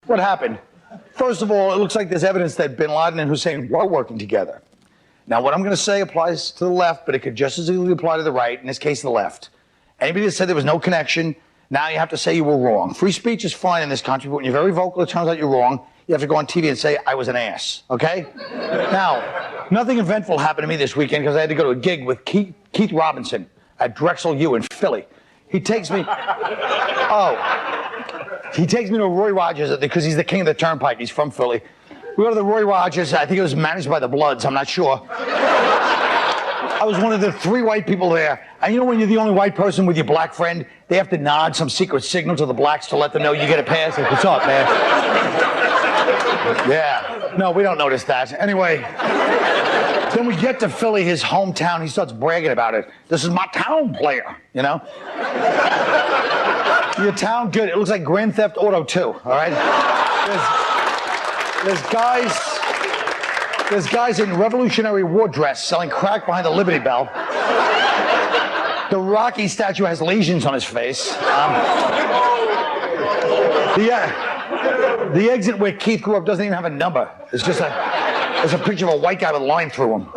What happened? First of all, it looks like there's evidence that bin Laden and Hussein were working together. Now, what I'm going to say applies to the left, but it could just as easily apply to the right, in this case, the left. Anybody that said there was no connection, now you have to say you were wrong. Free speech is fine in this country, but when you're very vocal, it turns out you're wrong. You have to go on TV and say, I was an ass, okay? Now, nothing eventful happened to me this weekend because I had to go to a gig with Keith Robinson at Drexel U in Philly. He takes me, he takes me to Roy Rogers because he's the king of the turnpike. He's from Philly. We go to the Roy Rogers. I think it was managed by the Bloods. I'm not sure. I was one of the 3 white people there. And you know when you're the only white person with your black friend, they have to nod some secret signal to the blacks to let them know you get a pass? Like, what's up, man? Yeah. No, we don't notice that. Anyway, then we get to Philly, his hometown. He starts bragging about it. This is my town player, you know? Your town, good. It looks like Grand Theft Auto 2, all right? There's guys in Revolutionary War dress selling crack behind the Liberty Bell. The Rocky statue has lesions on his face. The exit where Keith grew up doesn't even have a number. It's just there's a picture of a white guy with a line through him.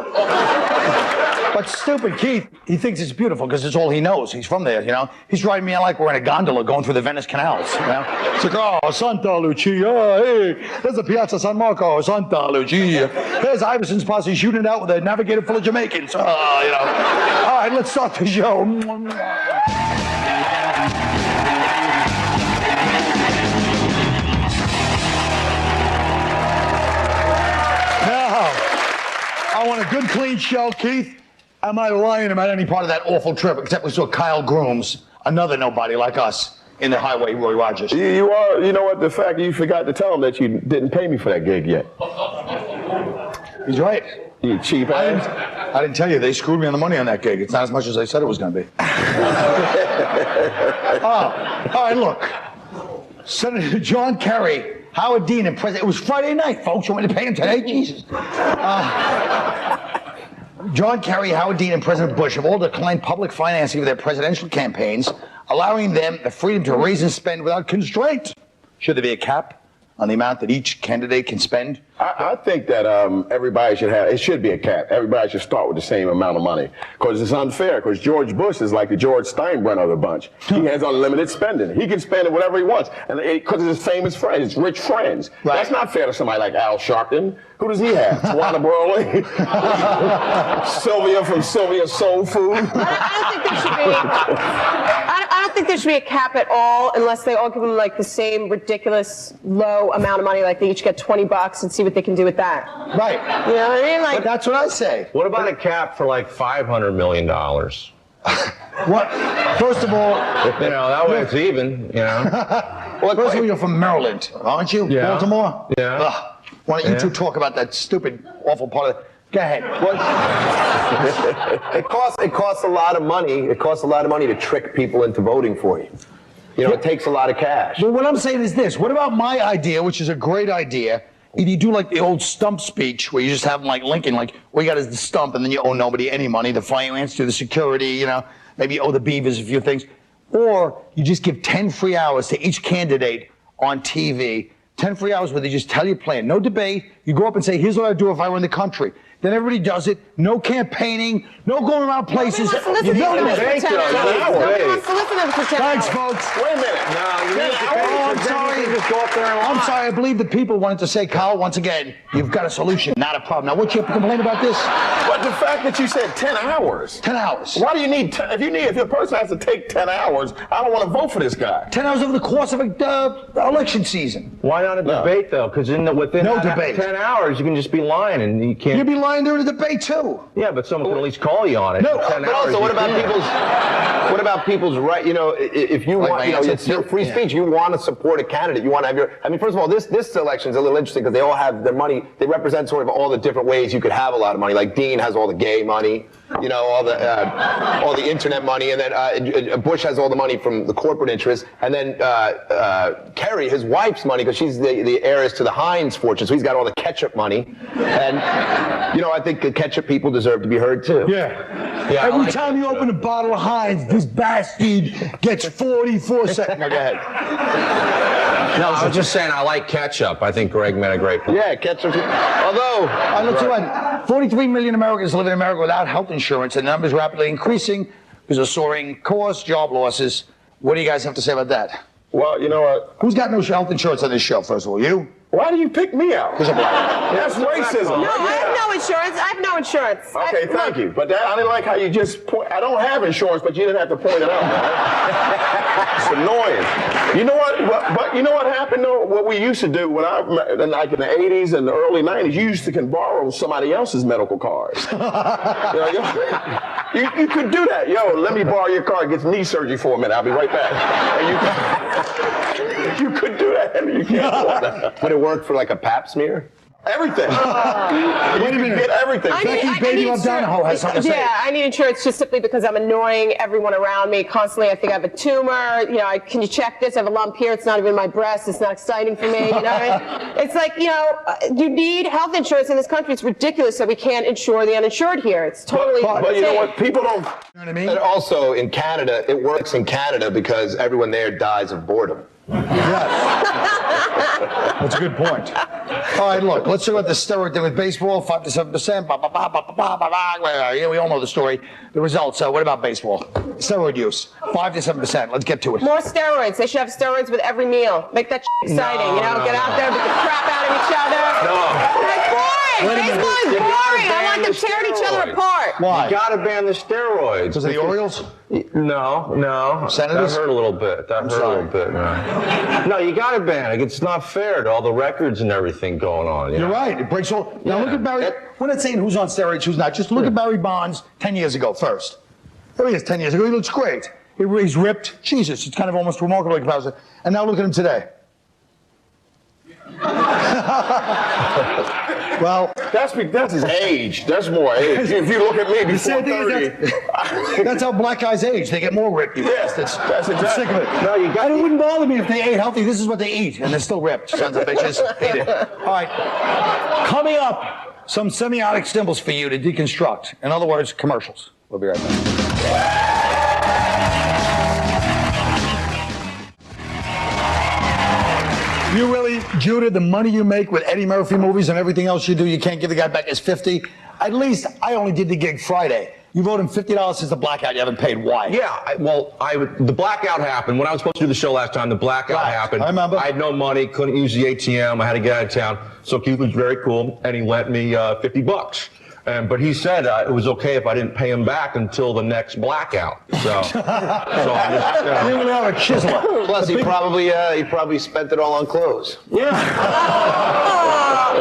But stupid Keith, he thinks it's beautiful because it's all he knows. He's from there, you know. He's driving me out like we're in a gondola going through the Venice canals, you know. It's like, oh, Santa Lucia, hey, there's the Piazza San Marco, Santa Lucia. There's Iverson's posse shooting it out with a navigator full of Jamaicans. You know. All right, let's start the show. Now, I want a good, clean show, Keith. Am I lying about any part of that awful trip, except we saw Kyle Grooms, another nobody like us, in the highway Roy Rogers? You are, you know what, the fact you forgot to tell him that you didn't pay me for that gig yet. He's right. You cheap ass. I didn't tell you, they screwed me on the money on that gig. It's not as much as I said it was going to be. All right, look. Senator John Kerry, Howard Dean, and President. It was Friday night, folks. You want me to pay him today? Jesus. John Kerry, Howard Dean, and President Bush have all declined public financing of their presidential campaigns, allowing them the freedom to raise and spend without constraint. Should there be a cap on the amount that each candidate can spend? I think that everybody should have, it should be a cap. Everybody should start with the same amount of money. Because it's unfair, because George Bush is like the George Steinbrenner of the bunch. He has unlimited spending. He can spend it whatever he wants. And because it's his famous friends, his rich friends. Right. That's not fair to somebody like Al Sharpton. Who does he have? Tawana Burley? Sylvia from Sylvia's Soul Food? I don't think there should be a cap at all unless they all give them like the same ridiculous low amount of money, like they each get $20 and see what they can do with that. Right. You know what I mean? Like, but that's what I say. What about a cap for like $500 million? What? First of all, you know, that way it's even, you know. Well, first of all, you're from Maryland, aren't you? Yeah. Baltimore? Yeah. Ugh. Why don't you two talk about that stupid, awful part of it? Go ahead. It costs a lot of money. It costs a lot of money to trick people into voting for you. You know, it takes a lot of cash. Well, what I'm saying is this. What about my idea, which is a great idea? If you do like the old stump speech where you just have like Lincoln, like, all you got is the stump and then you owe nobody any money, the finance to the security, you know, maybe you owe the Beavers a few things. Or you just give 10 free hours to each candidate on TV. 10 free hours where they just tell you plan. No debate. You go up and say, here's what I'd do if I were in the country. Then everybody does it. No campaigning. No going around places. Nobody wants to listen to them for 10 hours. Nobody wants to listen to them for 10 hours. Thanks, folks. Wait a minute. No, you Oh, I'm sorry. just go up there and I'm sorry. I believe the people wanted to say, Kyle, once again, you've got a solution, not a problem. Now, what you have to complain about this? But the fact that you said 10 hours. 10 hours. Why do you need, if your person has to take 10 hours, I don't want to vote for this guy. 10 hours over the course of an election season. Why not a debate, though? Because within No debate. 10 hours, you can just be lying and you can't. You'd be lying during the debate, too. Yeah, but someone can at least call you on it. No, 10 But hours, also, you can't. what about people's right? You know, if you Like want, my you know, answer? it's your free speech. You want to support a candidate. You want to have your. I mean, first of all, this election is a little interesting because they all have their money. They represent sort of all the different ways you could have a lot of money. Like Dean has all the gay money, you know, all the internet money, and then Bush has all the money from the corporate interests, and then Kerry, his wife's money, because she's the heiress to the Heinz fortune, so he's got all the ketchup money, and You know, I think the ketchup people deserve to be heard too. Yeah. Yeah, I Every like time you open a bottle of Heinz, this bastard gets 44 seconds. No, go ahead. No, I was just saying I like ketchup. I think Greg made a great point. Yeah, ketchup. Although, I looked at 43 million Americans live in America without health insurance, and the number is rapidly increasing because of soaring costs, job losses. What do you guys have to say about that? Well, you know what? Who's got no health insurance on this show, first of all? You? Why do you pick me out? Because I'm black. That's racism. No, I have no insurance. I have no insurance. Okay, thank you. But I didn't like how you just point. I don't have insurance, but you didn't have to point it out, man. It's annoying. You know what? But you know what happened though? What we used to do when like in the 80s and the early 90s, you used to can borrow somebody else's medical cards. You could do that. Yo, let me borrow your card. Get knee surgery for a minute. I'll be right back. And you could do that. You can't afford that. would it work for like a pap smear? Everything. Wait a minute. Get everything. Becky Donohue has something to say. Yeah, I need insurance just simply because I'm annoying everyone around me constantly. I think I have a tumor. You know, can you check this? I have a lump here. It's not even my breast. It's not exciting for me. You know what I mean? It's like, you know, you need health insurance in this country. It's ridiculous that we can't insure the uninsured here. It's totally But you know what? People don't. You know what I mean? And also in Canada, it works in Canada because everyone there dies of boredom. Yes. That's a good point. All right, look, let's talk about the steroid thing with baseball, 5 to 7%. Yeah, we all know the story. The results. What about baseball? Steroid use, 5 to 7%. Let's get to it. more steroids. They should have steroids with every meal. Make that exciting. You know, get out there, beat the crap out of each other. No. It's boring. Wait a minute. Baseball is You gotta boring. I ban want them the tearing each other steroids. apart. Why? You gotta ban the steroids. Because of the Orioles? No. Senators? That hurt a little bit. sorry. No, you gotta ban it. It's not fair to all the records and everything going on. You're right. It breaks all. Now look at Barry. We're not saying who's on steroids, who's not. Just look at Barry Bonds 10 years ago first. There he is 10 years ago. He looks great. He's ripped. Jesus, it's kind of almost remarkable in comparison. And now look at him today. Well, That's his age. That's more age. If you look at me the before same thing 30. is that's how black guys age. They get more ripped. Yes, that's I'm exactly. sick of it. No, you got And it wouldn't bother me if they ate healthy. This is what they eat, and they're still ripped. Sons of bitches. Hate it. All right. Coming up, some semiotic symbols for you to deconstruct. In other words, commercials. We'll be right back. You really, Judah, the money you make with Eddie Murphy movies and everything else you do, you can't give the guy back his 50. At least I only did the gig Friday. You owed him $50 since the blackout. You haven't paid. Why? Yeah, the blackout happened. When I was supposed to do the show last time, the blackout Right. happened. I remember. I had no money, couldn't use the ATM. I had to get out of town. So Keith was very cool, and he lent me $50. But he said it was okay if I didn't pay him back until the next blackout. So, I just, You really are a chiseler. Plus, he probably spent it all on clothes. Yeah.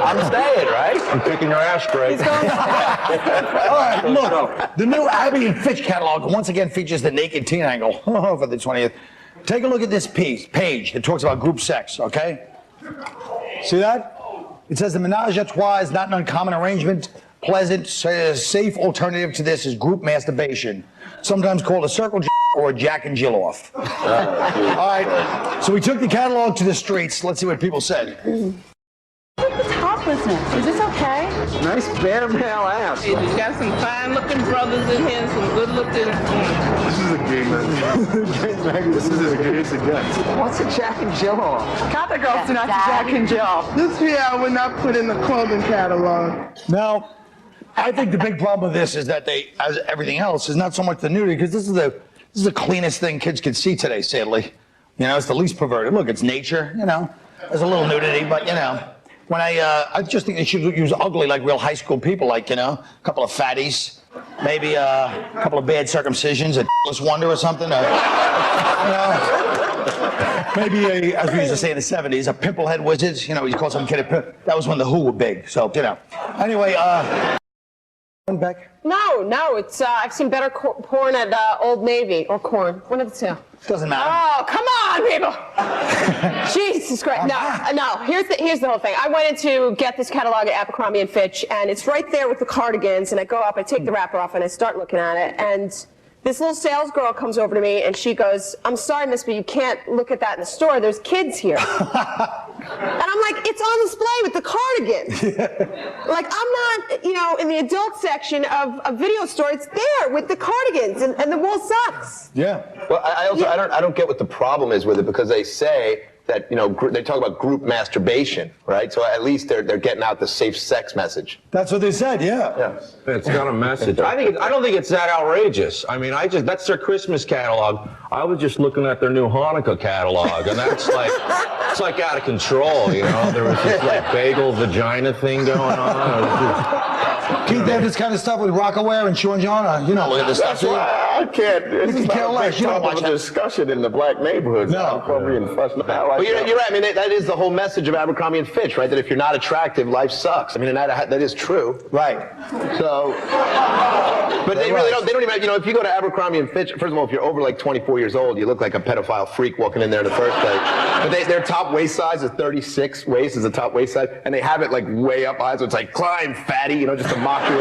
I'm staying, right? I'm kicking your ass, Greg. All right, look. The new Abbey and Fitch catalog once again features the naked teen angle for the 20th. Take a look at this page that talks about group sex, okay? See that? It says the menage a trois is not an uncommon arrangement. Pleasant, safe alternative to this is group masturbation, sometimes called a circle or a Jack and Jill off. All right, so we took the catalog to the streets. Let's see what people said. Toplessness. Is this okay? Nice bare male ass. He's got some fine-looking brothers in here, some good-looking. This is a gay man. This is as gay as it gets. What's a Jack and Jill off? Copper girls do not do Jack and Jill. This here I would not put in the clothing catalog. Now, I think the big problem with this is that they, as everything else, is not so much the nudity, because this is the cleanest thing kids can see today, sadly. You know, it's the least perverted. Look, it's nature, you know. There's a little nudity, but, you know. When I just think they should use ugly like real high school people, like, you know, a couple of fatties, maybe a couple of bad circumcisions, a wonder or something, you know, maybe as we used to say in the 70s, a pimplehead wizard, you know, you call some kid a pimple. That was when the Who were big, so, you know. Anyway, Beck? No, it's I've seen better porn at Old Navy or corn. One of the two. Doesn't matter. Oh, come on, people! Jesus Christ! No. Here's the whole thing. I went in to get this catalog at Abercrombie and Fitch, and it's right there with the cardigans. And I go up, I take the wrapper off, and I start looking at it. And this little sales girl comes over to me, and she goes, "I'm sorry, miss, but you can't look at that in the store. There's kids here." And I'm like, it's on display with the cardigans. Like, I'm not, you know, in the adult section of a video store. It's there with the cardigans, and the wool sucks. Yeah. Well, I don't get what the problem is with it, because they say that, you know, they talk about group masturbation, right? So at least they're getting out the safe sex message. That's what they said, yeah. It's got a message. I don't think it's that outrageous. I mean, that's their Christmas catalog. I was just looking at their new Hanukkah catalog, and that's like, it's like out of control, you know? There was this like bagel vagina thing going on. Keith, they have this kind of stuff with Rockaware and Sean John. You know, look at this stuff. That's why I can't. This You is can care not a less. big You don't topic watch of that. discussion in the black neighborhoods. No. Abercrombie and Fitch. Well, you're right. I mean, that is the whole message of Abercrombie and Fitch, right? That if you're not attractive, life sucks. I mean, and that is true. Right. So, but they really don't. They don't even. You know, if you go to Abercrombie and Fitch, first of all, if you're over like 24 years old, you look like a pedophile freak walking in there in the first place. But their top waist size is 36 waist is the top waist size, and they have it like way up high, so it's like climb, fatty, you know, just to mock you.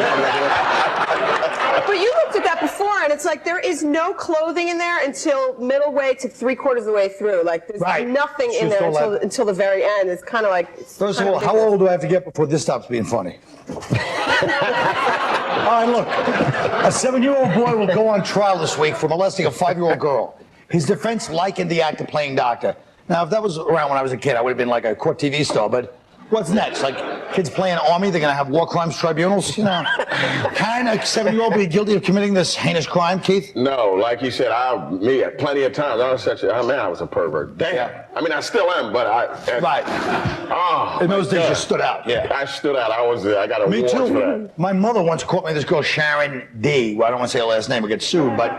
But you looked at that before, and it's like there is no clothing in there until middle way to 3/4 of the way through. Like there's Right. nothing in Just there all that. until the very end. It's kind of like. First of all, how old do I have to get before this stops being funny? All right, look. A 7-year-old boy will go on trial this week for molesting a 5-year-old girl. His defense likened the act of playing doctor. Now, if that was around when I was a kid, I would have been like a court TV star, but what's next? Like, kids playing army, they're going to have war crimes tribunals? You know, can a 7-year-old be guilty of committing this heinous crime, Keith? No, like you said, me plenty of times. I was I was a pervert. Damn. Yeah. I mean, I still am, but Right. Oh, In those days, God. you stood out, yeah. I stood out. I got Me awards for too. that. My mother once caught me this girl, Sharon D. Well, I don't want to say her last name or get sued, but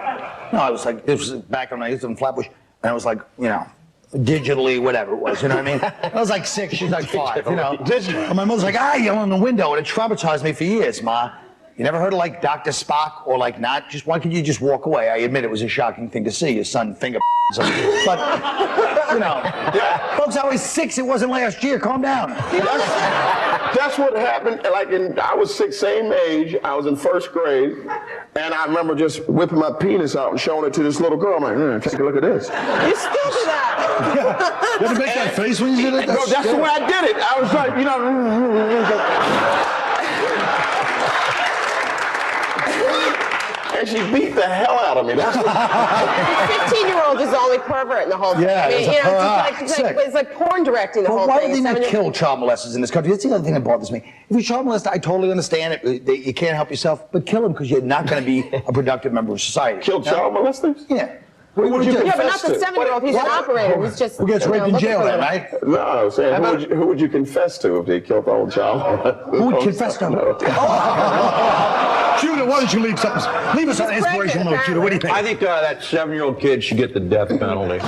no, I was like, this was back when I used to in Flatbush, and I was like, you know, digitally, whatever it was, you know what I mean? I was like 6, she's like 5, you know? And my mother's like, yelling in the window, and it traumatized me for years, Ma. You never heard of like Dr. Spock or like not? Just why could you just walk away? I admit it was a shocking thing to see, your son finger but, you know, folks, I was 6, it wasn't last year, calm down. That's what happened. Like, I was 6, same age. I was in 1st grade, and I remember just whipping my penis out and showing it to this little girl. I'm like, take a look at this. You still do that. You ever make that face when you did it? No, that's the way I did it. I was like, you know. And she beat the hell out of me. That's what 15-year-old is the only pervert in the whole thing. Yeah, I mean, it's a you know, pervert. it's like porn directing the But whole why thing. do they not 7 kill child molesters in this country? That's the other thing that bothers me. If you're a child molester, I totally understand it. You can't help yourself, but kill them because you're not going to be a productive member of society. Kill child molesters? Yeah. Who would you Yeah, but not confess the to? 7-year-old. He's an operator. He's just. Who gets you know, raped in looking jail for then, them. right? No, I'm saying, who would you confess to if they killed the old child? Who would confess to him? Judah, why don't you leave something? Leave us an inspirational note, Judah. What do you think? I think that 7-year-old kid should get the death penalty.